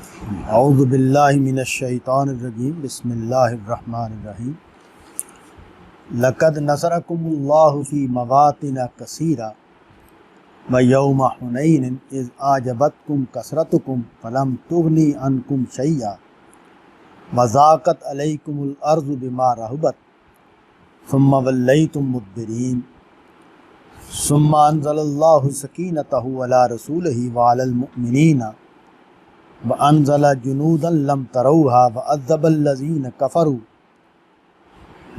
اعوذ باللہ من الشیطان الرجیم بسم اللہ الرحمن الرحیم لقد نصرکم اللہ فی مواطن کثیرہ ویوم حنین اذ اعجبتکم کثرتکم فلم تغنی عنکم شیئا وضاقت علیکم الارض بما رحبت ثم ولیتم مدبرین ثم انزل اللہ سکینتہ علی رسولہ وعلی المؤمنین وَأَنزَلَ جُنُودًا لَمْ تَرَوْهَا وَعَذَّبَ الَّذِينَ كَفَرُوا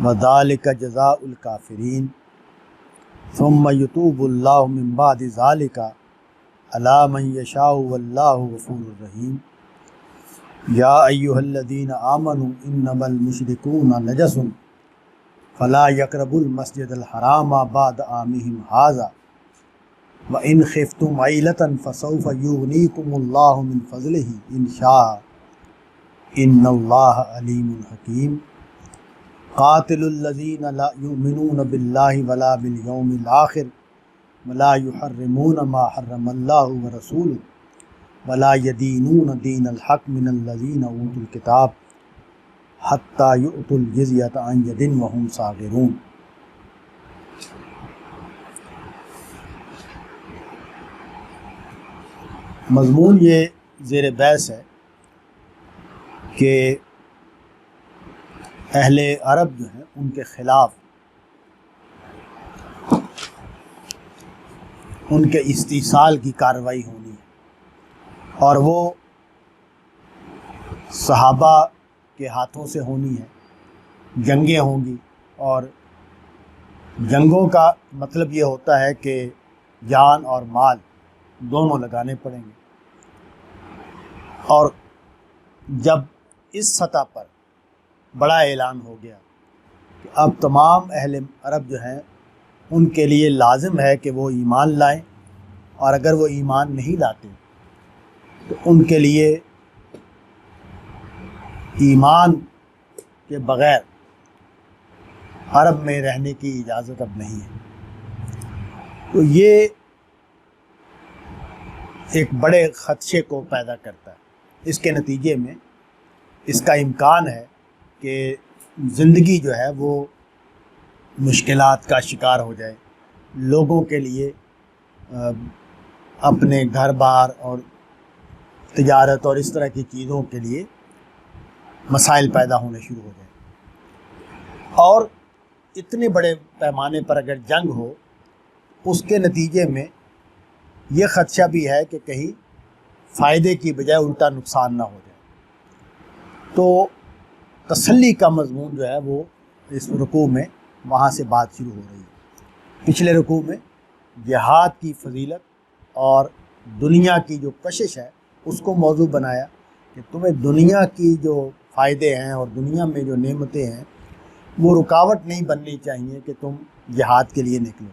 وَذَلِكَ جَزَاءُ الْكَافِرِينَ ثُمَّ يُتُوبُ اللَّهُ مِنْ بَعْدِ ذَلِكَ عَلَى مَنْ يَشَاءُ وَاللَّهُ غَفُورٌ رَحِيمٌ يَا أَيُّهَا الَّذِينَ آمَنُوا إِنَّمَا الْمُشْرِكُونَ نَجَسٌ فَلَا يَقْرَبُوا الْمَسْجِدَ الْحَرَامَ بَعْدَ عَامِهِمْ هَذَا وَإِنْ خِفْتُمْ عَيْلَةً فَسَوْفَ يُغْنِيكُمُ اللَّهُ مِنْ فَضْلِهِ إِنْ شَاءَ إِنَّ اللَّهَ عَلِيمٌ حَكِيمٌ قَاتِلُوا الَّذِينَ لَا يُؤْمِنُونَ بِاللَّهِ وَلَا بِالْيَوْمِ الْآخِرِ وَلَا يُحَرِّمُونَ مَا حَرَّمَ اللَّهُ وَرَسُولُهُ وَلَا يَدِينُونَ دِينَ الْحَقِّ مِنَ الَّذِينَ أُوتُوا الْكِتَابَ حَتَّى يُؤْتُوا الْجِزْيَةَ عَنْ يَدٍ وَهُمْ صَاغِرُونَ۔ مضمون یہ زیر بحث ہے کہ اہل عرب جو ہیں ان کے خلاف ان کے استئصال کی کارروائی ہونی ہے، اور وہ صحابہ کے ہاتھوں سے ہونی ہے، جنگیں ہوں گی، اور جنگوں کا مطلب یہ ہوتا ہے کہ جان اور مال دونوں لگانے پڑیں گے، اور جب اس سطح پر بڑا اعلان ہو گیا کہ اب تمام اہل عرب جو ہیں ان کے لیے لازم ہے کہ وہ ایمان لائیں، اور اگر وہ ایمان نہیں لاتے تو ان کے لیے ایمان کے بغیر عرب میں رہنے کی اجازت اب نہیں ہے۔ تو یہ ایک بڑے خدشے کو پیدا کرتا ہے۔ اس کے نتیجے میں اس کا امکان ہے کہ زندگی جو ہے وہ مشکلات کا شکار ہو جائے، لوگوں کے لیے اپنے گھر بار اور تجارت اور اس طرح کی چیزوں کے لیے مسائل پیدا ہونے شروع ہو جائیں، اور اتنے بڑے پیمانے پر اگر جنگ ہو اس کے نتیجے میں یہ خدشہ بھی ہے کہ کہیں فائدے کی بجائے الٹا نقصان نہ ہو جائے۔ تو تسلی کا مضمون جو ہے وہ اس رکوع میں وہاں سے بات شروع ہو رہی ہے۔ پچھلے رکوع میں جہاد کی فضیلت اور دنیا کی جو کشش ہے اس کو موضوع بنایا کہ تمہیں دنیا کی جو فائدے ہیں اور دنیا میں جو نعمتیں ہیں وہ رکاوٹ نہیں بننی چاہیے کہ تم جہاد کے لیے نکلو،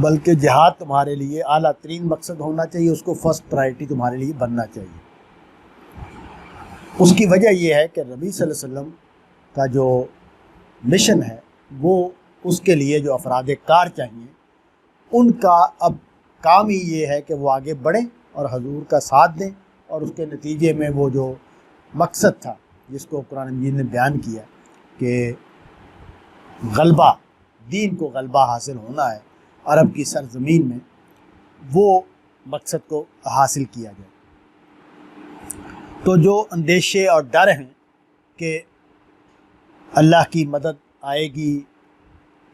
بلکہ جہاد تمہارے لیے اعلیٰ ترین مقصد ہونا چاہیے، اس کو فرسٹ پرائرٹی تمہارے لیے بننا چاہیے۔ اس کی وجہ یہ ہے کہ نبی صلی اللہ علیہ وسلم کا جو مشن ہے وہ اس کے لیے جو افراد کار چاہیے ان کا اب کام ہی یہ ہے کہ وہ آگے بڑھیں اور حضور کا ساتھ دیں، اور اس کے نتیجے میں وہ جو مقصد تھا جس کو قرآن مجید نے بیان کیا کہ غلبہ، دین کو غلبہ حاصل ہونا ہے عرب کی سرزمین میں، وہ مقصد کو حاصل کیا جائے۔ تو جو اندیشے اور ڈر ہیں کہ اللہ کی مدد آئے گی،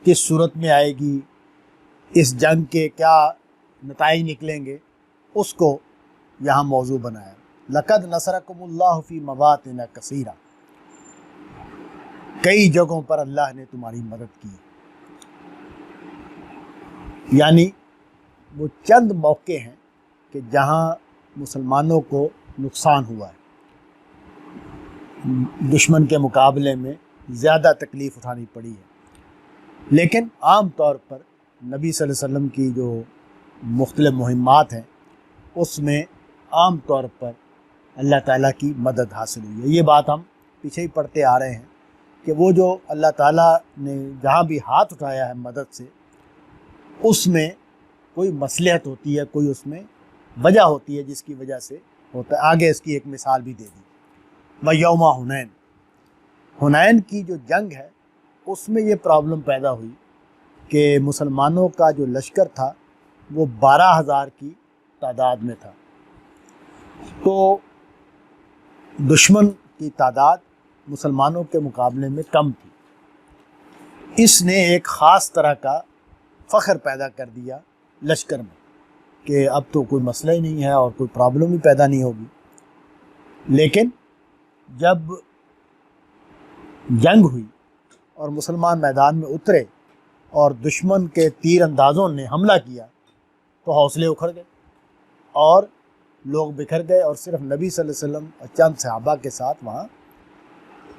کس صورت میں آئے گی، اس جنگ کے کیا نتائج نکلیں گے، اس کو یہاں موضوع بنایا۔ لقد نصرکم اللہ فی مواطن کثیرہ، کئی جگہوں پر اللہ نے تمہاری مدد کی، یعنی وہ چند موقع ہیں کہ جہاں مسلمانوں کو نقصان ہوا ہے، دشمن کے مقابلے میں زیادہ تکلیف اٹھانی پڑی ہے، لیکن عام طور پر نبی صلی اللہ علیہ وسلم کی جو مختلف مہمات ہیں اس میں عام طور پر اللہ تعالیٰ کی مدد حاصل ہوئی ہے۔ یہ بات ہم پیچھے ہی پڑھتے آ رہے ہیں کہ وہ جو اللہ تعالیٰ نے جہاں بھی ہاتھ اٹھایا ہے مدد سے، اس میں کوئی مصلحت ہوتی ہے، کوئی اس میں وجہ ہوتی ہے جس کی وجہ سے ہوتا ہے. آگے اس کی ایک مثال بھی دے دی. وَيَوْمَ حُنَيْن، حنین کی جو جنگ ہے اس میں یہ پرابلم پیدا ہوئی کہ مسلمانوں کا جو لشکر تھا وہ 12,000 کی تعداد میں تھا، تو دشمن کی تعداد مسلمانوں کے مقابلے میں کم تھی. اس نے ایک خاص طرح کا فخر پیدا کر دیا لشکر میں کہ اب تو کوئی مسئلہ ہی نہیں ہے اور کوئی پرابلم ہی پیدا نہیں ہوگی. لیکن جب جنگ ہوئی اور مسلمان میدان میں اترے اور دشمن کے تیر اندازوں نے حملہ کیا تو حوصلے اکھڑ گئے اور لوگ بکھر گئے، اور صرف نبی صلی اللہ علیہ وسلم اور چند صحابہ کے ساتھ وہاں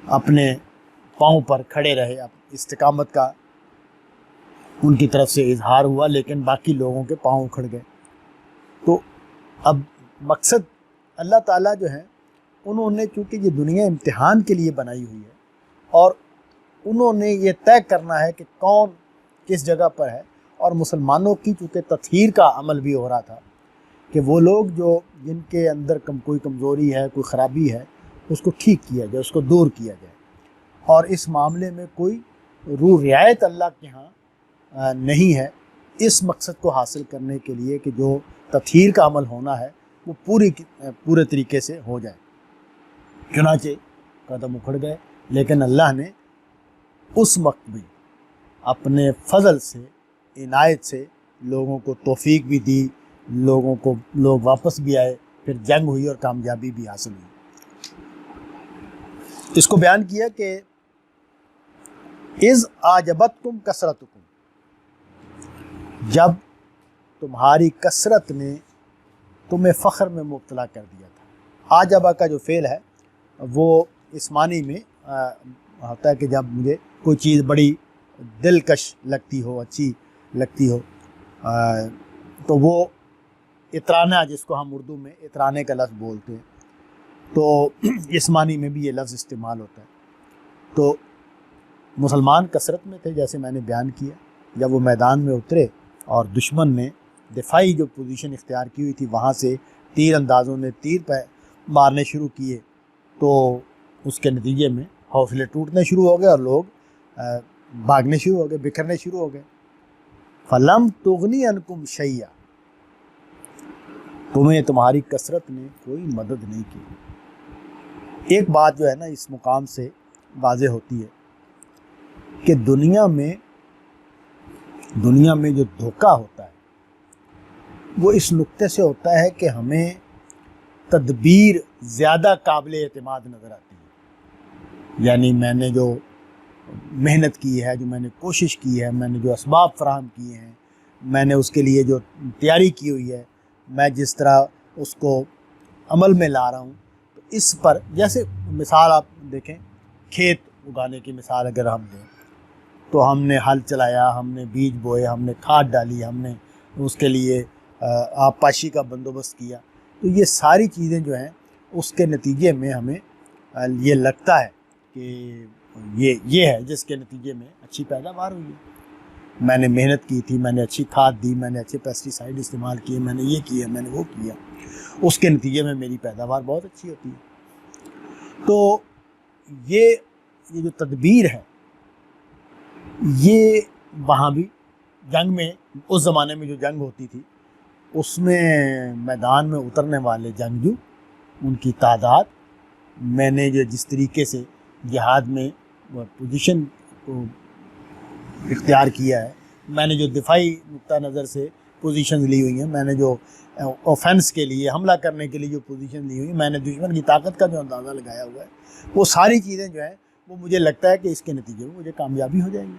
اپنے پاؤں پر کھڑے رہے. استقامت کا ان کی طرف سے اظہار ہوا، لیکن باقی لوگوں کے پاؤں اکھڑ گئے. تو اب مقصد اللہ تعالیٰ جو ہے انہوں نے، چونکہ یہ دنیا امتحان کے لیے بنائی ہوئی ہے اور انہوں نے یہ طے کرنا ہے کہ کون کس جگہ پر ہے، اور مسلمانوں کی چونکہ تطہیر کا عمل بھی ہو رہا تھا کہ وہ لوگ جو جن کے اندر کوئی کمزوری ہے، کوئی خرابی ہے، اس کو ٹھیک کیا جائے، اس کو دور کیا جائے. اور اس معاملے میں کوئی رو رعایت اللہ کے ہاں نہیں ہے، اس مقصد کو حاصل کرنے کے لیے کہ جو تطہیر کا عمل ہونا ہے وہ پورے طریقے سے ہو جائے. چنانچہ قدم اکھڑ گئے، لیکن اللہ نے اس وقت بھی اپنے فضل سے، عنایت سے لوگوں کو توفیق بھی دی، لوگ واپس بھی آئے، پھر جنگ ہوئی اور کامیابی بھی حاصل ہوئی. اس کو بیان کیا کہ اذ اعجبتکم کثرتکم، جب تمہاری کثرت نے تمہیں فخر میں مبتلا کر دیا تھا. آجبہ کا جو فعل ہے وہ اس معنی میں ہوتا ہے کہ جب مجھے کوئی چیز بڑی دلکش لگتی ہو، اچھی لگتی ہو، تو وہ اترانا، جس کو ہم اردو میں اترانے کا لفظ بولتے ہیں، تو اس معنی میں بھی یہ لفظ استعمال ہوتا ہے. تو مسلمان کثرت میں تھے جیسے میں نے بیان کیا. جب وہ میدان میں اترے اور دشمن نے دفاعی جو پوزیشن اختیار کی ہوئی تھی وہاں سے تیر اندازوں نے تیر مارنے شروع کیے، تو اس کے نتیجے میں حوصلے ٹوٹنے شروع ہو گئے اور لوگ بھاگنے شروع ہو گئے، بکھرنے شروع ہو گئے. فَلَمْ تُغْنِ عَنْكُمْ شَيْئًا، تمہیں تمہاری کثرت نے کوئی مدد نہیں کی. ایک بات جو ہے نا اس مقام سے واضح ہوتی ہے کہ دنیا میں جو دھوکہ ہوتا ہے وہ اس نقطے سے ہوتا ہے کہ ہمیں تدبیر زیادہ قابل اعتماد نظر آتی ہے. یعنی میں نے جو محنت کی ہے، جو میں نے کوشش کی ہے، میں نے جو اسباب فراہم کیے ہیں، میں نے اس کے لیے جو تیاری کی ہوئی ہے، میں جس طرح اس کو عمل میں لا رہا ہوں، تو اس پر جیسے مثال آپ دیکھیں، کھیت اگانے کی مثال اگر ہم دیں تو ہم نے ہل چلایا، ہم نے بیج بوئے، ہم نے کھاد ڈالی، ہم نے اس کے لیے آب پاشی کا بندوبست کیا. تو یہ ساری چیزیں جو ہیں اس کے نتیجے میں ہمیں یہ لگتا ہے کہ یہ ہے جس کے نتیجے میں اچھی پیداوار ہوئی ہے. میں نے محنت کی تھی، میں نے اچھی کھاد دی، میں نے اچھے پیسٹی سائڈ استعمال کیے، میں نے یہ کیا، میں نے وہ کیا، اس کے نتیجے میں میری پیداوار بہت اچھی ہوتی ہے. تو یہ جو تدبیر ہے یہ وہاں بھی جنگ میں، اس زمانے میں جو جنگ ہوتی تھی اس میں میدان میں اترنے والے جنگجو، ان کی تعداد، میں نے جس طریقے سے جہاد میں پوزیشن کو اختیار کیا ہے، میں نے جو دفاعی نقطہ نظر سے پوزیشنز لی ہوئی ہیں، میں نے جو اوفینس کے لیے، حملہ کرنے کے لیے جو پوزیشن لی ہوئی، میں نے دشمن کی طاقت کا جو اندازہ لگایا ہوا ہے، وہ ساری چیزیں جو ہیں وہ مجھے لگتا ہے کہ اس کے نتیجے میں مجھے کامیابی ہو جائے گی.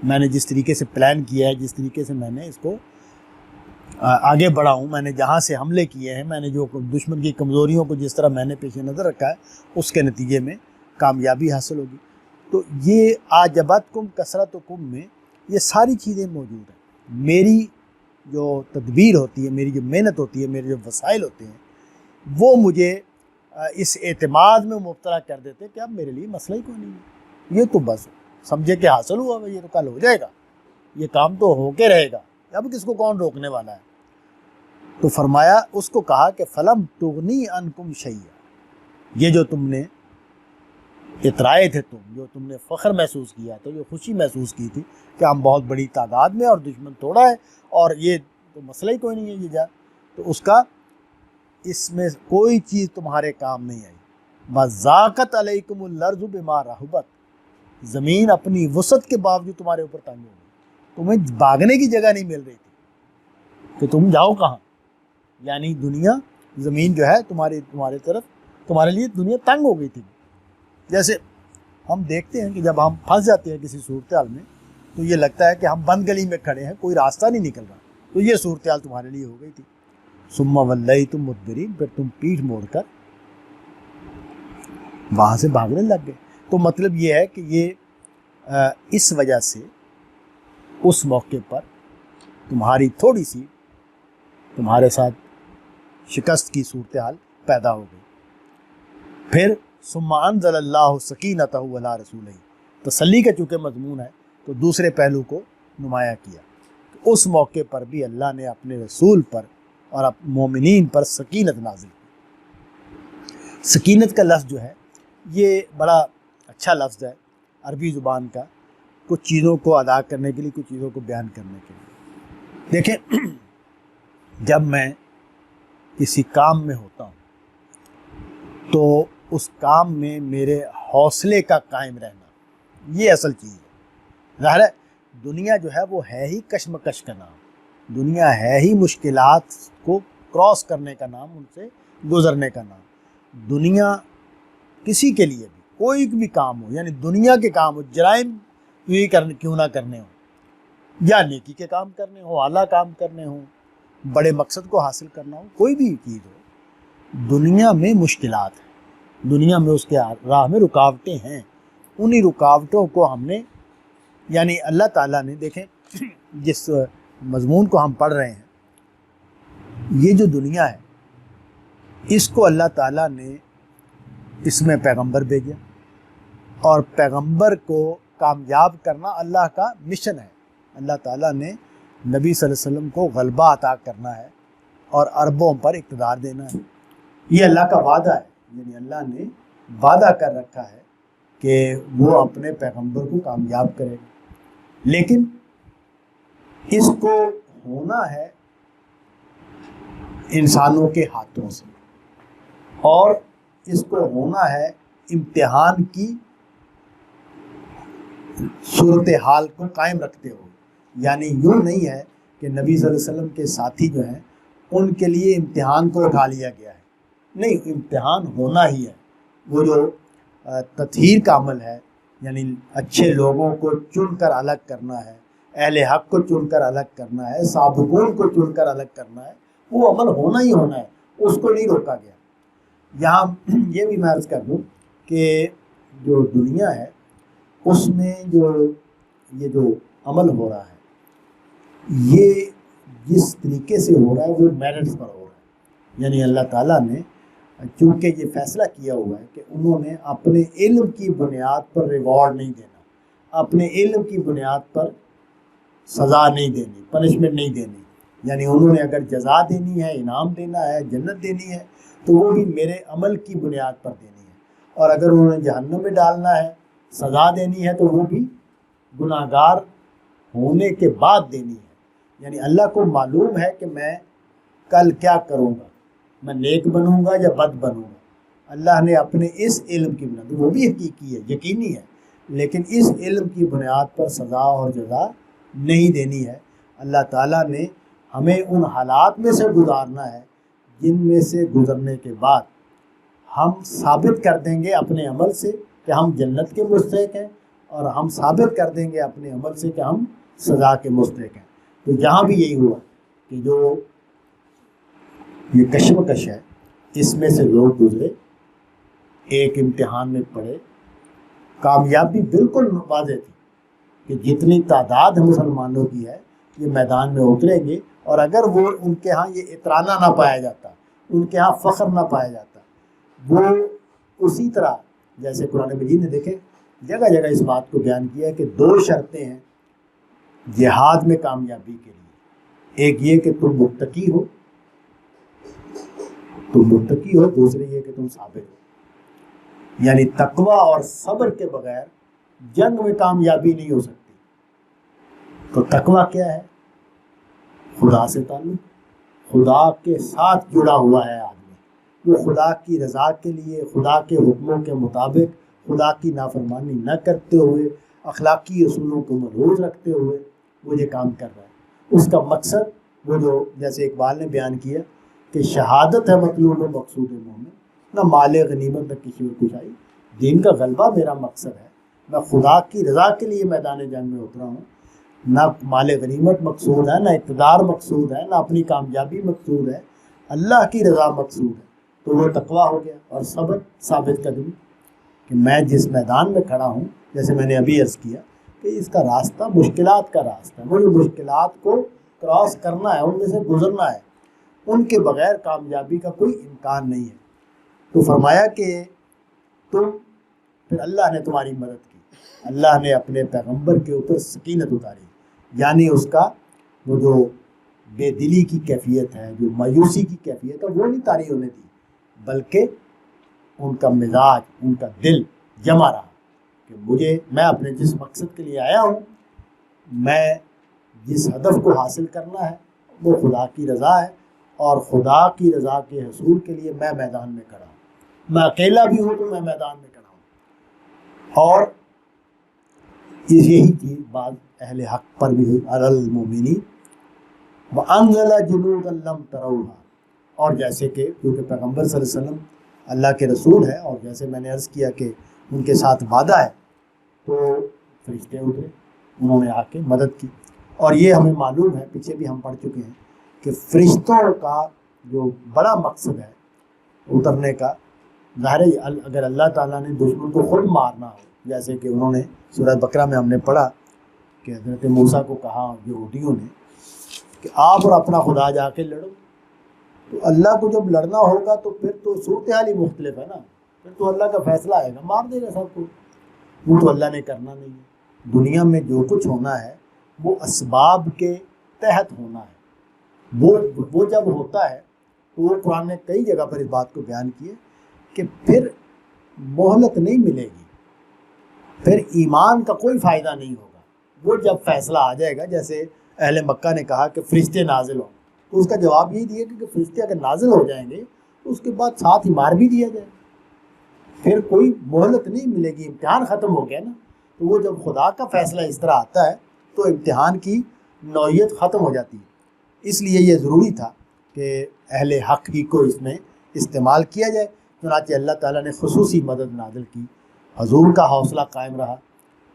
میں نے جس طریقے سے پلان کیا ہے، جس طریقے سے میں نے اس کو آگے بڑھا ہوں، میں نے جہاں سے حملے کیے ہیں، میں نے جو دشمن کی کمزوریوں کو جس طرح میں نے پیش نظر رکھا ہے، اس کے نتیجے میں کامیابی حاصل ہوگی. تو یہ آجبتکم کثرتکم میں یہ ساری چیزیں موجود ہیں. میری جو تدبیر ہوتی ہے، میری جو محنت ہوتی ہے، میرے جو وسائل ہوتے ہیں، وہ مجھے اس اعتماد میں مبتلا کر دیتے کہ اب میرے لیے مسئلہ ہی کوئی نہیں ہے، یہ تو بس سمجھے کہ حاصل ہوا، یہ تو کل ہو جائے گا، یہ کام تو ہو کے رہے گا، اب کس کو کون روکنے والا ہے. تو فرمایا اس کو کہا کہ فلم تغنی عنکم شیئا، یہ جو تم نے اترائے تھے، جو تم نے فخر محسوس کیا تھا، جو خوشی محسوس کی تھی کہ ہم بہت بڑی تعداد میں اور دشمن تھوڑا ہے اور یہ تو مسئلہ ہی کوئی نہیں ہے یہ جا، تو اس کا اس میں کوئی چیز تمہارے کام نہیں آئی۔ وَضَاقَتْ عَلَيْكُمُ الْأَرْضُ بِمَا رَحُبَتْ، زمین اپنی وسعت کے باوجود تمہارے اوپر تنگ ہو گئی، تمہیں بھاگنے کی جگہ نہیں مل رہی تھی کہ تم جاؤ کہاں، یعنی دنیا، زمین جو ہے تمہارے طرف، تمہارے لیے دنیا تنگ ہو گئی تھی۔ جیسے ہم دیکھتے ہیں کہ جب ہم پھنس جاتے ہیں کسی صورتحال میں تو یہ لگتا ہے کہ ہم بند گلی میں کھڑے ہیں، کوئی راستہ نہیں نکل رہا، تو یہ صورتحال تمہارے لیے ہو گئی تھی۔ ثم ولیتم مدبرین، پھر تم پیٹھ موڑ کر وہاں سے بھاگنے لگ گئے۔ تو مطلب یہ ہے کہ یہ اس وجہ سے اس موقع پر تمہاری تھوڑی سی تمہارے ساتھ شکست کی صورتحال پیدا ہو گئی۔ پھر ثم انزل اللہ سکینتہ علی رسولہ، تسلی کا چونکہ مضمون ہے تو دوسرے پہلو کو نمایاں کیا، اس موقع پر بھی اللہ نے اپنے رسول پر اور مومنین پر سکینت نازل کی۔ سکینت کا لفظ جو ہے یہ بڑا اچھا لفظ ہے عربی زبان کا، کچھ چیزوں کو ادا کرنے کے لیے، کچھ چیزوں کو بیان کرنے کے لیے۔ دیکھیں، جب میں کسی کام میں ہوتا ہوں تو اس کام میں میرے حوصلے کا قائم رہنا یہ اصل چیز ہے۔ ظاہر ہے دنیا جو ہے وہ ہے ہی کشمکش کا نام، دنیا ہے ہی مشکلات کو کراس کرنے کا نام، ان سے گزرنے کا نام۔ دنیا کسی کے لیے بھی کوئی بھی کام ہو، یعنی دنیا کے کام ہو، جرائم کیوں نہ کرنے ہوں، یا نیکی کے کام کرنے ہوں، اعلیٰ کام کرنے ہوں، بڑے مقصد کو حاصل کرنا ہو، کوئی بھی چیز ہو، دنیا میں مشکلات ہیں، دنیا میں اس کے راہ میں رکاوٹیں ہیں۔ انہی رکاوٹوں کو ہم نے، یعنی اللہ تعالیٰ نے، دیکھیں جس مضمون کو ہم پڑھ رہے ہیں، یہ جو دنیا ہے اس کو اللہ تعالیٰ نے اس میں پیغمبر بھیجا، اور پیغمبر کو کامیاب کرنا اللہ کا مشن ہے۔ اللہ تعالیٰ نے نبی صلی اللہ علیہ وسلم کو غلبہ عطا کرنا ہے اور عربوں پر اقتدار دینا ہے، یہ اللہ کا وعدہ ہے، یعنی اللہ نے وعدہ کر رکھا ہے کہ وہ اپنے پیغمبر کو کامیاب کرے گا، لیکن اس کو ہونا ہے انسانوں کے ہاتھوں سے، اور اس کو ہونا ہے امتحان کی صورتحال کو قائم رکھتے ہوئے، یعنی یوں نہیں ہے کہ نبی صلی اللہ علیہ وسلم کے ساتھی جو ہیں ان کے لیے امتحان کو اٹھا لیا گیا ہے، نہیں، امتحان ہونا ہی ہے۔ وہ جو تطہیر کا عمل ہے، یعنی اچھے لوگوں کو چن کر الگ کرنا ہے، اہل حق کو چن کر الگ کرنا ہے، سابقون کو چن کر الگ کرنا ہے، وہ عمل ہونا ہی ہونا ہے، اس کو نہیں روکا گیا۔ یہاں یہ بھی میں عرض کر دوں کہ جو دنیا ہے اس میں یہ جو عمل ہو رہا ہے، یہ جس طریقے سے ہو رہا ہے وہ میرٹس پر ہو رہا ہے، یعنی اللہ تعالیٰ نے چونکہ یہ فیصلہ کیا ہوا ہے کہ انہوں نے اپنے علم کی بنیاد پر ریوارڈ نہیں دینا، اپنے علم کی بنیاد پر سزا نہیں دینی، پنشمنٹ نہیں دینی، یعنی انہوں نے اگر جزا دینی ہے، انعام دینا ہے، جنت دینی ہے تو وہ بھی میرے عمل کی بنیاد پر دینی ہے، اور اگر انہوں نے جہنم میں ڈالنا ہے، سزا دینی ہے، تو وہ بھی گناہ گار ہونے کے بعد دینی ہے۔ یعنی اللہ کو معلوم ہے کہ میں کل کیا کروں گا، میں نیک بنوں گا یا بد بنوں گا۔ اللہ نے اپنے اس علم کی بنیاد، وہ بھی حقیقی ہے، یقینی ہے، لیکن اس علم کی بنیاد پر سزا اور جزا نہیں دینی ہے۔ اللہ تعالیٰ نے ہمیں ان حالات میں سے گزارنا ہے جن میں سے گزرنے کے بعد ہم ثابت کر دیں گے اپنے عمل سے کہ ہم جنت کے مستحق ہیں، اور ہم ثابت کر دیں گے اپنے عمل سے کہ ہم سزا کے مستحق ہیں۔ تو یہاں بھی یہی ہوا کہ جو یہ کشمکش ہے اس میں سے لوگ گزرے، ایک امتحان میں پڑے، کامیابی بالکل واضح تھی کہ جتنی تعداد مسلمانوں کی ہے یہ میدان میں اتریں گے، اور اگر وہ ان کے ہاں یہ اترانا نہ پایا جاتا، ان کے ہاں فخر نہ پایا جاتا، وہ اسی طرح جیسے قرآن مجید نے دیکھے جگہ جگہ اس بات کو بیان کیا ہے کہ دو شرطیں ہیں جہاد میں کامیابی کے لیے، ایک یہ کہ تم متقی ہو، تم متقی ہو، دوسرے یہ کہ تم صابر ہو۔ یعنی تقوی اور صبر کے بغیر جنگ میں کامیابی نہیں ہو سکتی۔ تو تقوی کیا ہے؟ خدا سے تعلق، خدا کے ساتھ جڑا ہوا ہے آدمی، وہ خدا کی رضا کے لیے، خدا کے حکموں کے مطابق، خدا کی نافرمانی نہ کرتے ہوئے، اخلاقی اصولوں کو ملحوظ رکھتے ہوئے وہ یہ کام کر رہا ہے۔ اس کا مقصد وہ جو جیسے اقبال نے بیان کیا کہ شہادت ہے مطلوب و مقصود مومن، نہ مال غنیمت نہ کسی اور کچھ آئی، دین کا غلبہ میرا مقصد ہے، میں خدا کی رضا کے لیے میدان جنگ میں اترا ہوں، نہ مال غنیمت مقصود ہے، نہ اقتدار مقصود ہے، نہ اپنی کامیابی مقصود ہے، اللہ کی رضا مقصود ہے۔ تو وہ تقویٰ ہو گیا۔ اور صبر ثابت قدمی، کہ میں جس میدان میں کھڑا ہوں، جیسے میں نے ابھی عرض کیا کہ اس کا راستہ مشکلات کا راستہ ہے، مجھے مشکلات کو کراس کرنا ہے، ان میں سے گزرنا ہے، ان کے بغیر کامیابی کا کوئی امکان نہیں ہے۔ تو فرمایا کہ پھر اللہ نے تمہاری مدد کی، اللہ نے اپنے پیغمبر کے اوپر سکینت اتاری، یعنی اس کا وہ جو بے دلی کی کیفیت ہے، جو مایوسی کی کیفیت ہے، وہ نہیں طاری ہونے دی، بلکہ ان کا مزاج، ان کا دل جمع رہا کہ میں اپنے جس مقصد کے لیے آیا ہوں، میں جس ہدف کو حاصل کرنا ہے وہ خدا کی رضا ہے، اور خدا کی رضا کے حصول کے لیے میں میدان میں کھڑا ہوں، میں اکیلا بھی ہوں تو میں میدان میں کھڑا ہوں۔ اور یہی چیز بعض اہل حق پر بھی ہوئی، علی المؤمنین وانزل جنودا لم تروها، اور جیسے کہ کیونکہ پیغمبر صلی اللہ علیہ وسلم اللہ کے رسول ہے، اور جیسے میں نے عرض کیا کہ ان کے ساتھ وعدہ ہے، تو فرشتے اترے، انہوں نے آ کے مدد کی۔ اور یہ ہمیں معلوم ہے، پیچھے بھی ہم پڑھ چکے ہیں کہ فرشتوں کا جو بڑا مقصد ہے اترنے کا، ظاہر ہے اگر اللہ تعالیٰ نے دشمن کو خود مارنا ہو، جیسے کہ انہوں نے سورہ بقرہ میں ہم نے پڑھا کہ حضرت موسیٰ کو کہا یہودیوں نے کہ آپ اور اپنا خدا جا کے لڑو، تو اللہ کو جب لڑنا ہوگا تو پھر تو صورتحال ہی مختلف ہے نا، پھر تو اللہ کا فیصلہ آئے گا، مار دے گا سب کو، وہ تو اللہ نے کرنا نہیں ہے۔ دنیا میں جو کچھ ہونا ہے وہ اسباب کے تحت ہونا ہے، وہ جب ہوتا ہے تو وہ قرآن نے کئی جگہ پر اس بات کو بیان کیے کہ پھر مہلت نہیں ملے گی، پھر ایمان کا کوئی فائدہ نہیں ہوگا۔ وہ جب فیصلہ آ جائے گا، جیسے اہل مکہ نے کہا کہ فرشتے نازل ہوں، تو اس کا جواب یہی دیا کہ فرشتے اگر نازل ہو جائیں گے تو اس کے بعد ساتھ ہی مار بھی دیا جائے، پھر کوئی مہلت نہیں ملے گی، امتحان ختم ہو گیا نا۔ تو وہ جب خدا کا فیصلہ اس طرح آتا ہے تو امتحان کی نوعیت ختم ہو جاتی ہے، اس لیے یہ ضروری تھا کہ اہل حق ہی کو اس میں استعمال کیا جائے۔ چنانچہ اللہ تعالیٰ نے خصوصی مدد نازل کی، حضور کا حوصلہ قائم رہا،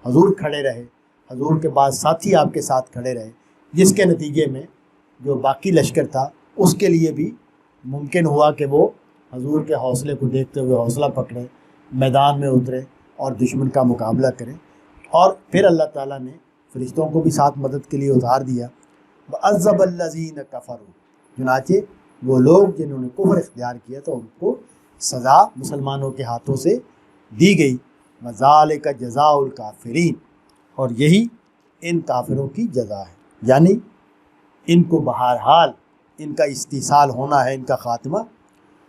حضور کھڑے رہے، حضور کے بعد ساتھی آپ کے ساتھ کھڑے رہے، جس کے نتیجے میں جو باقی لشکر تھا اس کے لیے بھی ممکن ہوا کہ وہ حضور کے حوصلے کو دیکھتے ہوئے حوصلہ پکڑے، میدان میں اترے اور دشمن کا مقابلہ کریں۔ اور پھر اللہ تعالیٰ نے فرشتوں کو بھی ساتھ مدد کے لیے اتار دیا۔ وَعَذَّبَ الَّذِينَ كَفَرُوا، چنانچہ وہ لوگ جنہوں نے کفر اختیار کیا تو ان کو سزا مسلمانوں کے ہاتھوں سے دی گئی۔ وَذَلِكَ جَزَاءُ الْكَافِرِينَ، اور یہی ان کافروں کی جزا ہے، یعنی ان کو بہرحال ان کا استحصال ہونا ہے، ان کا خاتمہ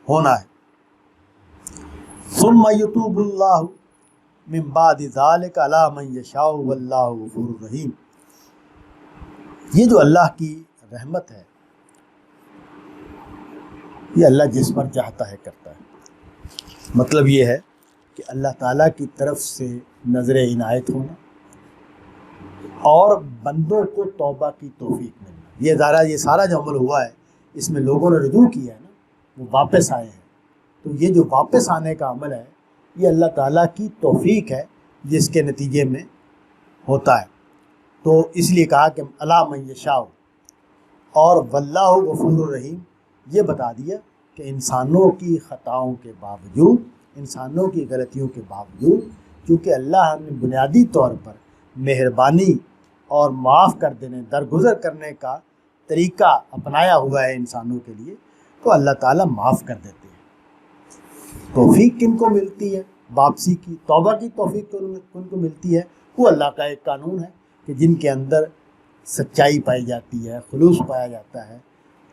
ہونا ہے۔ ثُمَّ يَتُوبُ اللَّهُ من بعد ذلك علی من یشاء واللہ غفور الرحیم، یہ جو اللہ کی رحمت ہے یہ اللہ جس پر چاہتا ہے کرتا ہے۔ مطلب یہ ہے کہ اللہ تعالیٰ کی طرف سے نظر عنایت ہونا اور بندوں کو توبہ کی توفیق ملنا، یہ سارا جو عمل ہوا ہے اس میں لوگوں نے رجوع کیا ہے نا، وہ واپس آئے ہیں، تو یہ جو واپس آنے کا عمل ہے یہ اللہ تعالیٰ کی توفیق ہے جس کے نتیجے میں ہوتا ہے۔ تو اس لیے کہا کہ الی من یشاء، اور واللہ غفور الرحیم، یہ بتا دیا کہ انسانوں کی خطاؤں کے باوجود، انسانوں کی غلطیوں کے باوجود، چونکہ اللہ نے بنیادی طور پر مہربانی اور معاف کر دینے، درگزر کرنے کا طریقہ اپنایا ہوا ہے انسانوں کے لیے، تو اللہ تعالیٰ معاف کر دیتے ہیں۔ توفیق کن کو ملتی ہے؟ واپسی کی، توبہ کی توفیق کن کو ملتی ہے؟ وہ اللہ کا ایک قانون ہے کہ جن کے اندر سچائی پائی جاتی ہے، خلوص پایا جاتا ہے،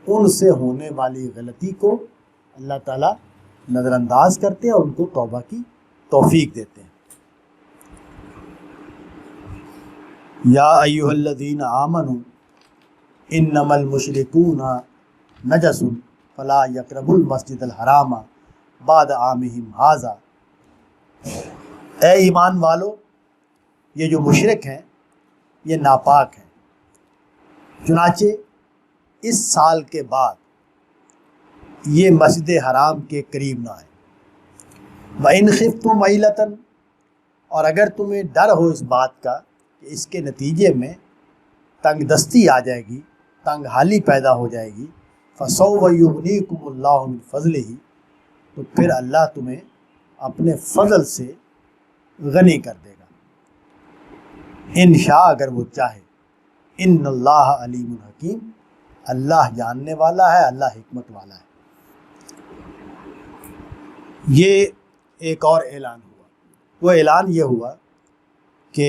ان سے ہونے والی غلطی کو اللہ تعالیٰ نظر انداز کرتے ہیں اور ان کو توبہ کی توفیق دیتے ہیں۔ یا ایھا الذین آمنوا انما المشرکون نجس فلا یقربوا المسجد الحرام بعد عامہم ھذا، اے ایمان والو، یہ جو مشرک ہیں یہ ناپاک ہیں، چنانچہ اس سال کے بعد یہ مسجد حرام کے قریب نہ آئیں۔ وَإِنْ خِفْتُمْ عِلَةً، اور اگر تمہیں ڈر ہو اس بات کا کہ اس کے نتیجے میں تنگ دستی آ جائے گی، تنگ حالی پیدا ہو جائے گی، فَسَوْفَ يُغْنِيكُمُ اللَّهُ مِنْ فَضْلِهِ، تو پھر اللہ تمہیں اپنے فضل سے غنی کر دے گا، ان شاء، اگر وہ چاہے۔ ان اللہ علیم حکیم، اللہ جاننے والا ہے، اللہ حکمت والا ہے۔ یہ ایک اور اعلان ہوا، وہ اعلان یہ ہوا کہ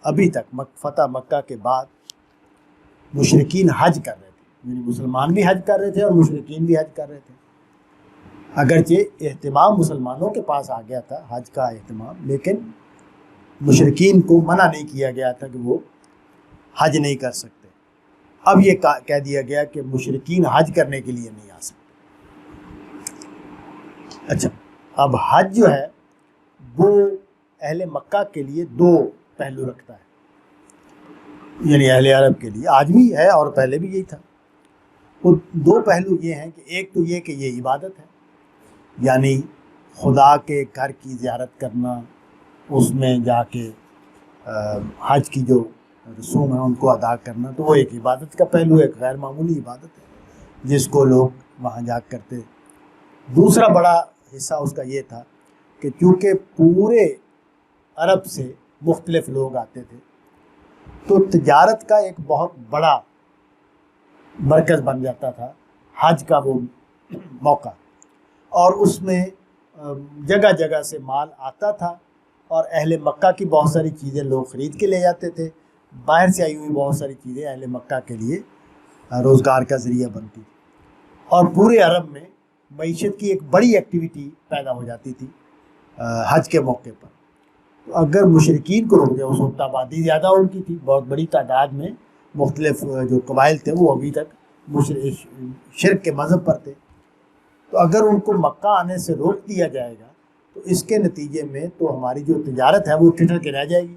ابھی تک فتح مکہ کے بعد مشرکین حج کر رہے تھے، یعنی مسلمان بھی حج کر رہے تھے اور مشرکین بھی حج کر رہے تھے۔ اگرچہ اہتمام مسلمانوں کے پاس آ گیا تھا حج کا اہتمام، لیکن مشرکین کو منع نہیں کیا گیا تھا کہ وہ حج نہیں کر سکتے۔ اب یہ کہہ دیا گیا کہ مشرکین حج کرنے کے لیے نہیں آ سکتے۔ اچھا، اب حج جو ہے وہ اہل مکہ کے لیے دو پہلو رکھتا ہے، یعنی اہل عرب کے لیے آج بھی ہے اور پہلے بھی یہی تھا۔ وہ دو پہلو یہ ہیں کہ ایک تو یہ کہ یہ عبادت ہے، یعنی خدا کے گھر کی زیارت کرنا، اس میں جا کے حج کی جو رسوم ہیں ان کو ادا کرنا، تو وہ ایک عبادت کا پہلو، ایک غیر معمولی عبادت ہے جس کو لوگ وہاں جا کرتے۔ دوسرا بڑا حصہ اس کا یہ تھا کہ چونکہ پورے عرب سے مختلف لوگ آتے تھے، تو تجارت کا ایک بہت بڑا مرکز بن جاتا تھا حج کا وہ موقع، اور اس میں جگہ جگہ سے مال آتا تھا، اور اہل مکہ کی بہت ساری چیزیں لوگ خرید کے لے جاتے تھے، باہر سے آئی ہوئی بہت ساری چیزیں اہل مکہ کے لیے روزگار کا ذریعہ بنتی تھی، اور پورے عرب میں معیشت کی ایک بڑی ایکٹیویٹی پیدا ہو جاتی تھی حج کے موقع پر۔ تو اگر مشرکین کو روک دیا، اس وقت آبادی زیادہ ان کی تھی، بہت بڑی تعداد میں مختلف جو قبائل تھے وہ ابھی تک شرک کے مذہب پر تھے، تو اگر ان کو مکہ آنے سے روک دیا جائے گا تو اس کے نتیجے میں تو ہماری جو تجارت ہے وہ ٹھٹر کے رہ جائے گی،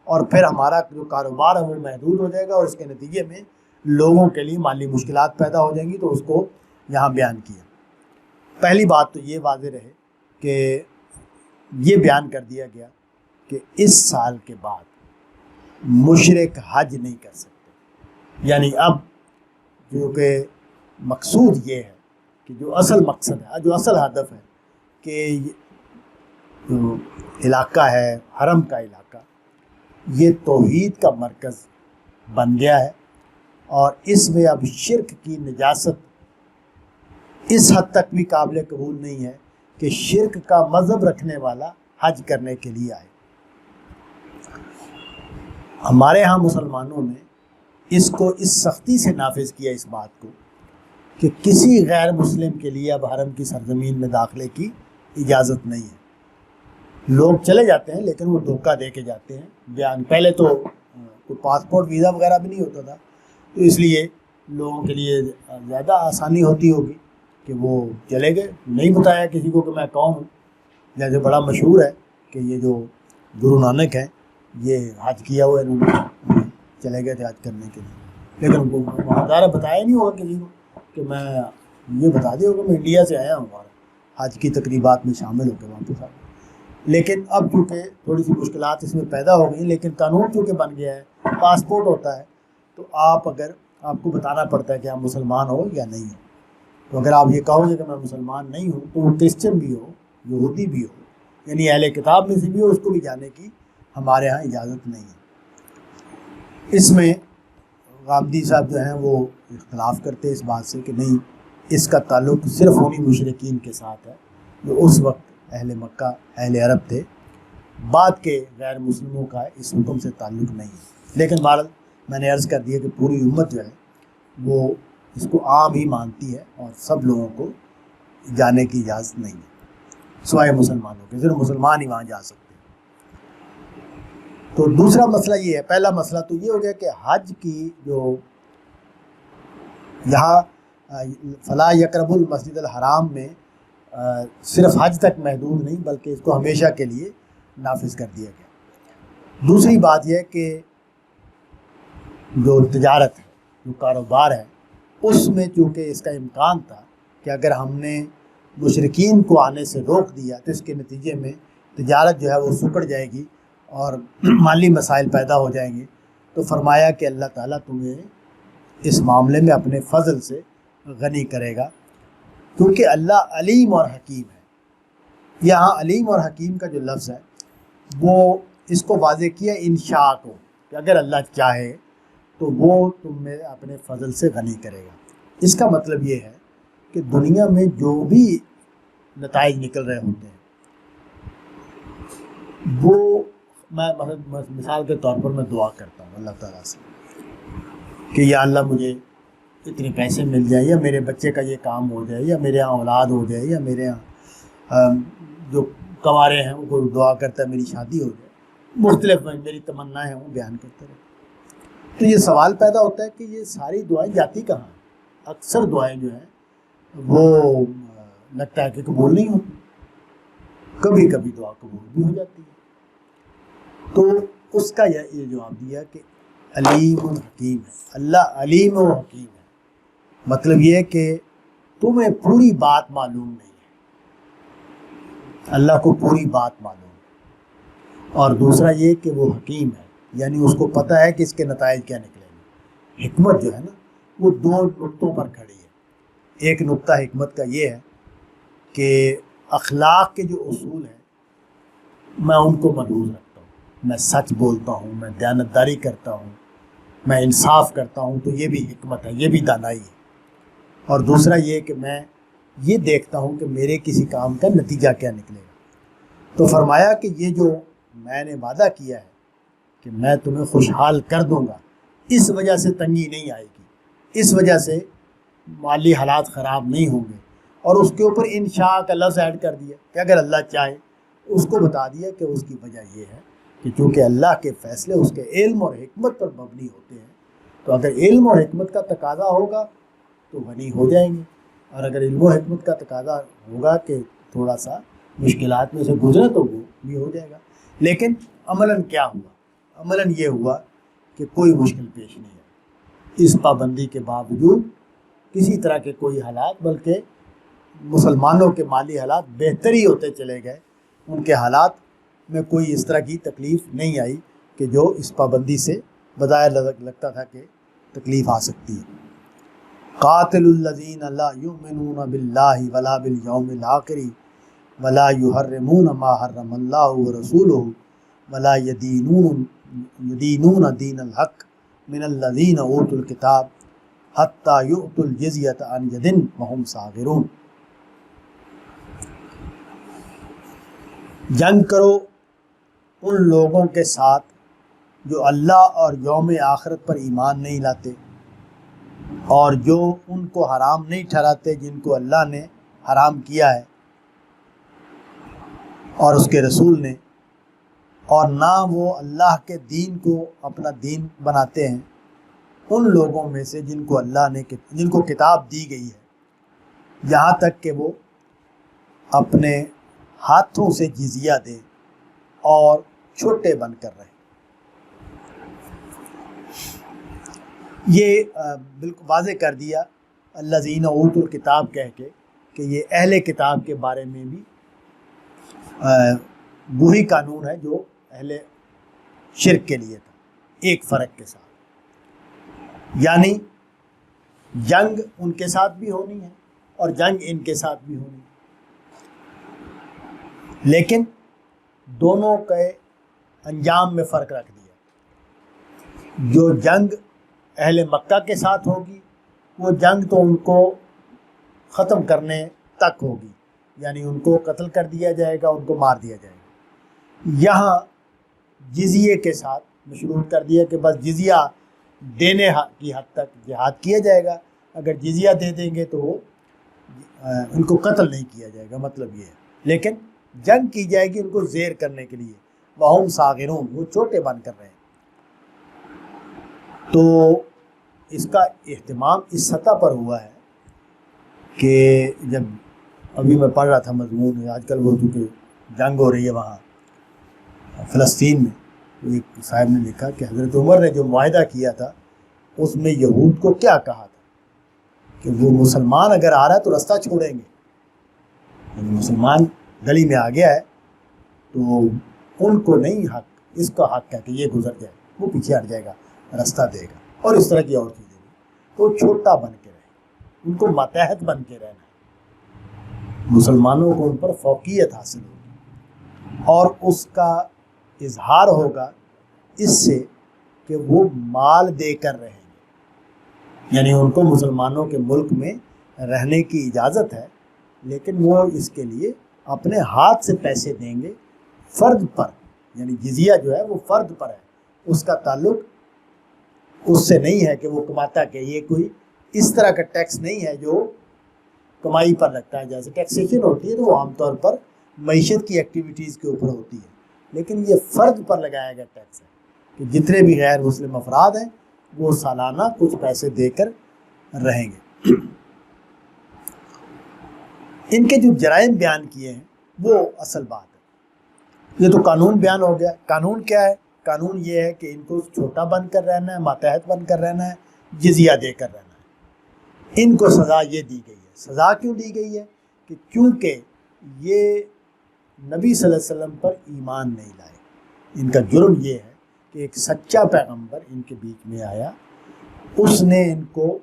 اور پھر ہمارا جو کاروبار ہے وہ محدود ہو جائے گا، اور اس کے نتیجے میں لوگوں کے لیے مالی مشکلات پیدا ہو جائیں گی۔ تو اس کو یہاں بیان کیا۔ پہلی بات تو یہ واضح رہے کہ یہ بیان کر دیا گیا کہ اس سال کے بعد مشرک حج نہیں کر سکتے، یعنی اب جو کہ مقصود یہ ہے کہ جو اصل مقصد ہے، جو اصل ہدف ہے کہ جو علاقہ ہے حرم کا علاقہ، یہ توحید کا مرکز بن گیا ہے، اور اس میں اب شرک کی نجاست اس حد تک بھی قابل قبول نہیں ہے کہ شرک کا مذہب رکھنے والا حج کرنے کے لیے آئے۔ ہمارے ہاں مسلمانوں نے اس کو اس سختی سے نافذ کیا اس بات کو کہ کسی غیر مسلم کے لیے اب حرم کی سرزمین میں داخلے کی اجازت نہیں ہے۔ لوگ چلے جاتے ہیں لیکن وہ دھوکہ دے کے جاتے ہیں۔ بیان پہلے تو کوئی پاسپورٹ ویزا وغیرہ بھی نہیں ہوتا تھا، تو اس لیے لوگوں کے لیے زیادہ آسانی ہوتی ہوگی کہ وہ چلے گئے، نہیں بتایا کسی کو کہ میں کون ہوں۔ جیسے بڑا مشہور ہے کہ یہ جو گرو نانک ہیں یہ حج کیا ہوا ہے، چلے گئے تھے حج کرنے کے لیے، لیکن وہاں ظاہر بتایا نہیں ہوگا کسی کو کہ میں یہ بتا دیا ہوگا میں انڈیا سے آیا ہوں اور حج کی تقریبات میں شامل ہو کے واپس آ گیا۔ لیکن اب چونکہ تھوڑی سی مشکلات اس میں پیدا ہو گئی، لیکن قانون چونکہ بن گیا ہے، پاسپورٹ ہوتا ہے، تو آپ کو بتانا پڑتا ہے کہ آپ مسلمان ہو یا نہیں ہو۔ تو اگر آپ یہ کہو گے کہ میں مسلمان نہیں ہوں، تو وہ کرسچن بھی ہو، یہودی بھی ہو، یعنی اہل کتاب میں سے بھی ہو، اس کو بھی جانے کی ہمارے ہاں اجازت نہیں ہے۔ اس میں غامدی صاحب جو ہیں وہ اختلاف کرتے اس بات سے کہ نہیں، اس کا تعلق صرف انہی مشرکین کے ساتھ ہے جو اس وقت اہل مکہ اہل عرب تھے، بعد کے غیر مسلموں کا اس حکم سے تعلق نہیں ہے۔ لیکن بہرحال میں نے عرض کر دیا کہ پوری امت جو ہے وہ اس کو عام ہی مانتی ہے اور سب لوگوں کو جانے کی اجازت نہیں ہے سوائے مسلمانوں کے، صرف مسلمان ہی وہاں جا سکتے ہیں۔ تو دوسرا مسئلہ یہ ہے، پہلا مسئلہ تو یہ ہو گیا کہ حج کی جو یہاں فلا یقرب المسجد الحرام میں صرف حج تک محدود نہیں بلکہ اس کو ہمیشہ کے لیے نافذ کر دیا گیا۔ دوسری بات یہ ہے کہ جو تجارت ہے، جو کاروبار ہے، اس میں چونکہ اس کا امکان تھا کہ اگر ہم نے مشرکین کو آنے سے روک دیا تو اس کے نتیجے میں تجارت جو ہے وہ سکڑ جائے گی اور مالی مسائل پیدا ہو جائیں گے، تو فرمایا کہ اللہ تعالیٰ تمہیں اس معاملے میں اپنے فضل سے غنی کرے گا، کیونکہ اللہ علیم اور حکیم ہے۔ یہاں علیم اور حکیم کا جو لفظ ہے وہ اس کو واضح کیا انشاء کو، کہ اگر اللہ چاہے تو وہ تم میں اپنے فضل سے غنی کرے گا۔ اس کا مطلب یہ ہے کہ دنیا میں جو بھی نتائج نکل رہے ہوتے ہیں وہ میں مثال کے طور پر میں دعا کرتا ہوں اللہ تعالیٰ سے کہ یا اللہ مجھے اتنے پیسے مل جائیں، یا میرے بچے کا یہ کام ہو جائے، یا میرے ہاں اولاد ہو جائے، یا میرے ہاں جو کنوارے ہیں وہ دعا کرتا ہے میری شادی ہو جائے، مختلف میری تمنائیں ہیں وہ بیان کرتے رہتے۔ تو یہ سوال پیدا ہوتا ہے کہ یہ ساری دعائیں جاتی کہاں ہیں؟ اکثر دعائیں جو ہیں وہ لگتا ہے کہ قبول نہیں ہوتی، کبھی کبھی دعا قبول بھی ہو جاتی ہے۔ تو اس کا یہ جواب دیا کہ علیم و حکیم ہے، اللہ علیم و حکیم ہے، مطلب یہ ہے کہ تمہیں پوری بات معلوم نہیں ہے، اللہ کو پوری بات معلوم ہے، اور دوسرا یہ کہ وہ حکیم ہے، یعنی اس کو پتہ ہے کہ اس کے نتائج کیا نکلیں گے۔ حکمت جو ہے نا وہ دو نقطوں پر کھڑی ہے۔ ایک نقطہ حکمت کا یہ ہے کہ اخلاق کے جو اصول ہیں میں ان کو ملحوظ رکھتا ہوں، میں سچ بولتا ہوں، میں دیانتداری کرتا ہوں، میں انصاف کرتا ہوں، تو یہ بھی حکمت ہے، یہ بھی دانائی ہے۔ اور دوسرا یہ کہ میں یہ دیکھتا ہوں کہ میرے کسی کام کا نتیجہ کیا نکلے گا۔ تو فرمایا کہ یہ جو میں نے وعدہ کیا ہے کہ میں تمہیں خوشحال کر دوں گا، اس وجہ سے تنگی نہیں آئے گی، اس وجہ سے مالی حالات خراب نہیں ہوں گے۔ اور اس کے اوپر انشاء کا لفظ ایڈ کر دیا کہ اگر اللہ چاہے، اس کو بتا دیا کہ اس کی وجہ یہ ہے کہ چونکہ اللہ کے فیصلے اس کے علم اور حکمت پر مبنی ہوتے ہیں، تو اگر علم اور حکمت کا تقاضا ہوگا تو غنی ہو جائیں گے، اور اگر علم و حکمت کا تقاضا ہوگا کہ تھوڑا سا مشکلات میں سے گزرے تو وہ بھی ہو جائے گا۔ لیکن عملاً کیا ہوا؟ عملاً یہ ہوا کہ کوئی مشکل پیش نہیں ہے، اس پابندی کے باوجود کسی طرح کے کوئی حالات، بلکہ مسلمانوں کے مالی حالات بہتر ہی ہوتے چلے گئے، ان کے حالات میں کوئی اس طرح کی تکلیف نہیں آئی کہ جو اس پابندی سے بظاہر لگتا تھا کہ تکلیف آ سکتی ہے۔ قاتل الذین لا یؤمنون باللہ ولا بالیوم الآخر ولا یحرمون ما حرم اللہ ورسولہ ولا یدینون دین الحق من الذین اوتوا الکتاب حتی یؤتوا الجزیۃ عن ید وہم صاغرون۔ جنگ کرو ان لوگوں کے ساتھ جو اللہ اور یوم آخرت پر ایمان نہیں لاتے، اور جو ان کو حرام نہیں ٹھہراتے جن کو اللہ نے حرام کیا ہے اور اس کے رسول نے، اور نہ وہ اللہ کے دین کو اپنا دین بناتے ہیں، ان لوگوں میں سے جن کو کتاب دی گئی ہے، یہاں تک کہ وہ اپنے ہاتھوں سے جزیہ دیں اور چھوٹے بن کر رہیں۔ یہ بالکل واضح کر دیا الذین اوتوا الکتاب کہہ کے کہ یہ اہل کتاب کے بارے میں بھی وہی قانون ہے جو اہل شرک کے لیے تھا، ایک فرق کے ساتھ، یعنی جنگ ان کے ساتھ بھی ہونی ہے اور جنگ ان کے ساتھ بھی ہونی ہے، لیکن دونوں کے انجام میں فرق رکھ دیا۔ جو جنگ اہل مکہ کے ساتھ ہوگی وہ جنگ تو ان کو ختم کرنے تک ہوگی، یعنی ان کو قتل کر دیا جائے گا، ان کو مار دیا جائے گا۔ یہاں جزیے کے ساتھ مشروط کر دیا کہ بس جزیہ دینے کی حد تک جہاد کیا جائے گا، اگر جزیہ دے دیں گے تو وہ ان کو قتل نہیں کیا جائے گا، مطلب یہ ہے، لیکن جنگ کی جائے گی ان کو زیر کرنے کے لیے، وہم صاغرون، وہ چھوٹے بن کر رہے ہیں۔ تو اس کا اہتمام اس سطح پر ہوا ہے کہ جب ابھی میں پڑھ رہا تھا مضمون، آج کل وہ چونکہ جنگ ہو رہی ہے وہاں فلسطین میں، ایک صاحب نے لکھا کہ حضرت عمر نے جو معاہدہ کیا تھا اس میں یہود کو کیا کہا تھا کہ وہ مسلمان اگر آ رہا ہے تو رستہ چھوڑیں گے، یعنی مسلمان گلی میں آ گیا ہے تو ان کو نہیں حق، اس کا حق ہے کہ یہ گزر جائے، وہ پیچھے ہٹ جائے گا، رستہ دے گا، اور اس طرح کی اور چیزیں بھی۔ تو چھوٹا بن کے رہے، ان کو ماتحت بن کے رہنا ہے، مسلمانوں کو ان پر فوقیت حاصل ہوگی، اور اس کا اظہار ہوگا اس سے کہ وہ مال دے کر رہیں گے، یعنی ان کو مسلمانوں کے ملک میں رہنے کی اجازت ہے، لیکن وہ اس کے لیے اپنے ہاتھ سے پیسے دیں گے فرد پر، یعنی جزیہ جو ہے وہ فرد پر ہے، اس کا تعلق اس سے نہیں ہے کہ وہ کماتا، کہ یہ کوئی اس طرح کا ٹیکس نہیں ہے جو کمائی پر لگتا ہے، جیسے ٹیکسیشن ہوتی ہے تو وہ عام طور پر معیشت کی ایکٹیویٹیز کے اوپر ہوتی ہے، لیکن یہ فرد پر لگایا گیا ٹیکس ہے کہ جتنے بھی غیر مسلم افراد ہیں وہ سالانہ کچھ پیسے دے کر رہیں گے۔ ان کے جو جرائم بیان کیے ہیں وہ اصل بات ہے۔ یہ تو قانون بیان ہو گیا۔ قانون کیا ہے؟ قانون یہ ہے کہ ان کو چھوٹا بن کر رہنا ہے، ماتحت بن کر رہنا ہے، جزیہ دے کر رہنا ہے۔ ان کو سزا یہ دی گئی ہے۔ سزا کیوں دی گئی ہے؟ کہ کیونکہ یہ نبی صلی اللہ علیہ وسلم پر ایمان نہیں لائے۔ ان کا جرم یہ ہے کہ ایک سچا پیغمبر ان کے بیچ میں آیا، اس نے ان کو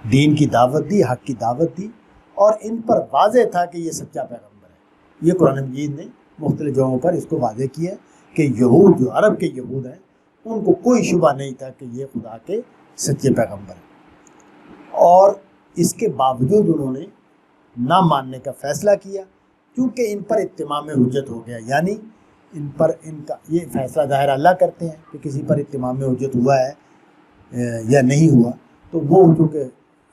دین کی دعوت دی، حق کی دعوت دی، اور ان پر واضح تھا کہ یہ سچا پیغمبر ہے۔ یہ قرآن مجید نے مختلف جگہوں پر اس کو واضح کیا ہے کہ یہود، جو عرب کے یہود ہیں، ان کو کوئی شبہ نہیں تھا کہ یہ خدا کے سچے پیغمبر ہیں، اور اس کے باوجود انہوں نے نہ ماننے کا فیصلہ کیا، کیونکہ ان پر اتمام حجت ہو گیا، یعنی ان پر ان کا یہ فیصلہ ظاہر اللہ کرتے ہیں کہ کسی پر اتمام حجت ہوا ہے یا نہیں ہوا، تو وہ چونکہ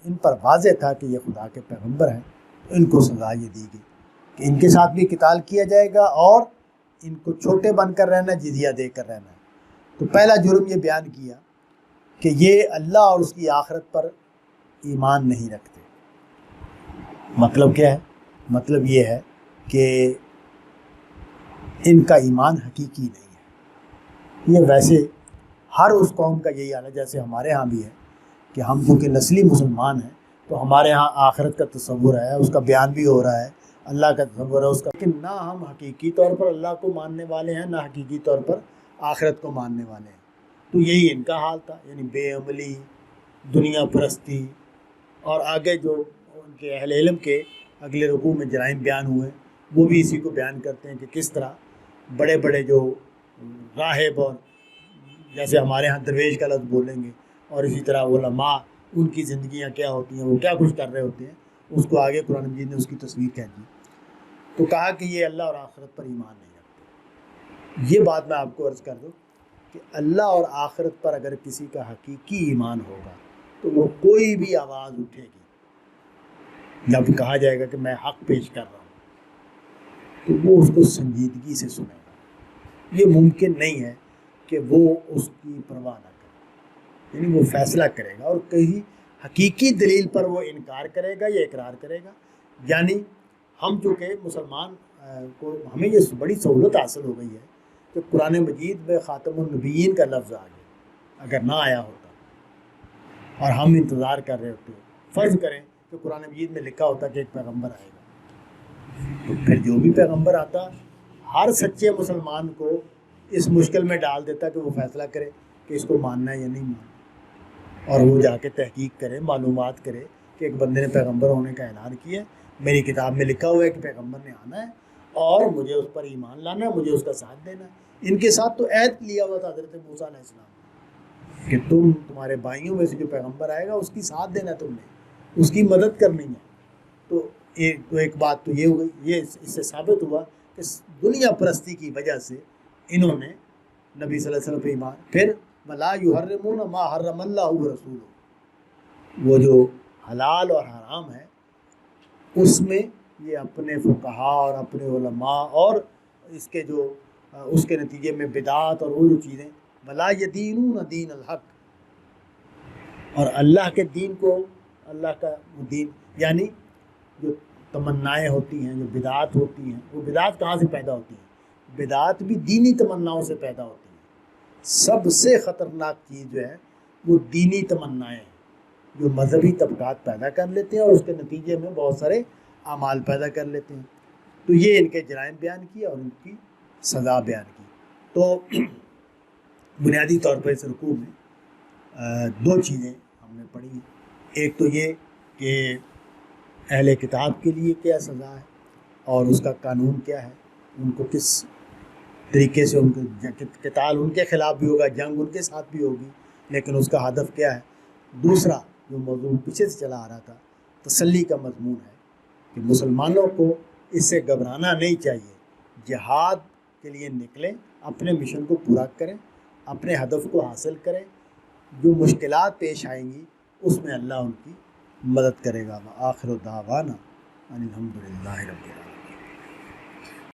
ان پر واضح تھا کہ یہ خدا کے پیغمبر ہیں، تو ان کو سزا یہ دی گئی کہ ان کے ساتھ بھی قتال کیا جائے گا، اور ان کو چھوٹے بن کر رہنا، جزیہ دے کر رہنا ہے۔ تو پہلا جرم یہ بیان کیا کہ یہ اللہ اور اس کی آخرت پر ایمان نہیں رکھتے۔ مطلب کیا ہے؟ مطلب یہ ہے کہ ان کا ایمان حقیقی نہیں ہے۔ یہ ویسے ہر اس قوم کا یہی حال ہے، جیسے ہمارے ہاں بھی ہے کہ ہم چونکہ نسلی مسلمان ہیں تو ہمارے ہاں آخرت کا تصور ہے، اس کا بیان بھی ہو رہا ہے، اللہ کا تصور ہے اس کا، لیکن نہ ہم حقیقی طور پر اللہ کو ماننے والے ہیں، نہ حقیقی طور پر آخرت کو ماننے والے ہیں۔ تو یہی ان کا حال تھا، یعنی بے عملی، دنیا پرستی، اور آگے جو ان کے اہل علم کے اگلے رکوع میں جرائم بیان ہوئے وہ بھی اسی کو بیان کرتے ہیں کہ کس طرح بڑے بڑے جو راہب، اور جیسے ہمارے ہاں درویش کا لفظ بولیں گے، اور اسی طرح علماء، ان کی زندگیاں کیا ہوتی ہیں، وہ کیا کچھ کر رہے ہوتے ہیں، اس کو آگے قرآن مجید نے اس کی تصویر کہہ دی۔ تو کہا کہ یہ اللہ اور آخرت پر ایمان نہیں رکھتے۔ یہ بات میں آپ کو عرض کر دوں کہ اللہ اور آخرت پر اگر کسی کا حقیقی ایمان ہوگا تو وہ کوئی بھی آواز اٹھے گی، جب کہا جائے گا کہ میں حق پیش کر رہا ہوں تو وہ اس کو سنجیدگی سے سنے گا۔ یہ ممکن نہیں ہے کہ وہ اس کی پرواہ نہ کرے، یعنی وہ فیصلہ کرے گا، اور کہیں حقیقی دلیل پر وہ انکار کرے گا یا اقرار کرے گا۔ یعنی ہم چونکہ مسلمان کو ہمیں یہ بڑی سہولت حاصل ہو گئی ہے کہ قرآن مجید میں خاتم النبیین کا لفظ آ گیا، اگر نہ آیا ہوتا اور ہم انتظار کر رہے ہوتے، فرض کریں کہ قرآن مجید میں لکھا ہوتا کہ ایک پیغمبر آئے گا، تو پھر جو بھی پیغمبر آتا ہر سچے مسلمان کو اس مشکل میں ڈال دیتا کہ وہ فیصلہ کرے کہ اس کو ماننا ہے یا نہیں ماننا، اور وہ جا کے تحقیق کرے، معلومات کرے کہ ایک بندے نے پیغمبر ہونے کا اعلان کیا ہے، میری کتاب میں لکھا ہوا ہے کہ پیغمبر نے آنا ہے اور مجھے اس پر ایمان لانا ہے، مجھے اس کا ساتھ دینا ہے۔ ان کے ساتھ تو عہد لیا ہوا تھا حضرت موسیٰ علیہ السلام کہ تمہارے بھائیوں میں سے جو پیغمبر آئے گا اس کی ساتھ دینا، تم نے اس کی مدد کرنی ہے۔ تو ایک بات تو یہ ہو گئی، یہ اس سے ثابت ہوا کہ دنیا پرستی کی وجہ سے انہوں نے نبی صلی اللہ علیہ وسلم پہ ایمان۔ پھر وَلَا يُحَرِّمُونَ مَا حَرَّمَ اللَّهُ وَرَسُولُهُ، وہ جو حلال اور حرام ہے اس میں یہ اپنے فقہا اور اپنے علماء اور اس کے نتیجے میں بدعات اور وہ جو چیزیں، ولا یدینون دین الحق، اور اللہ کے دین کو، اللہ کا دین یعنی جو تمنائیں ہوتی ہیں، جو بدعات ہوتی ہیں، وہ بدعات کہاں سے پیدا ہوتی ہیں؟ بدعات بھی دینی تمناؤں سے پیدا ہوتی ہیں۔ سب سے خطرناک چیز جو ہے وہ دینی تمنائیں ہیں، جو مذہبی طبقات پیدا کر لیتے ہیں اور اس کے نتیجے میں بہت سارے اعمال پیدا کر لیتے ہیں۔ تو یہ ان کے جرائم بیان کیا اور ان کی سزا بیان کی۔ تو بنیادی طور پر اس رکوع میں دو چیزیں ہم نے پڑھی ہیں۔ ایک تو یہ کہ اہل کتاب کے لیے کیا سزا ہے اور اس کا قانون کیا ہے، ان کو کس طریقے سے ان کو قتال ان کے خلاف بھی ہوگا، جنگ ان کے ساتھ بھی ہوگی، لیکن اس کا ہدف کیا ہے۔ دوسرا جو موضوع پیچھے سے چلا آ رہا تھا، تسلی کا مضمون ہے کہ مسلمانوں کو اس سے گھبرانا نہیں چاہیے، جہاد کے لیے نکلیں، اپنے مشن کو پورا کریں، اپنے ہدف کو حاصل کریں، جو مشکلات پیش آئیں گی اس میں اللہ ان کی مدد کرے گا۔ آخر دعوانا ان الحمد للہ رب العالمین۔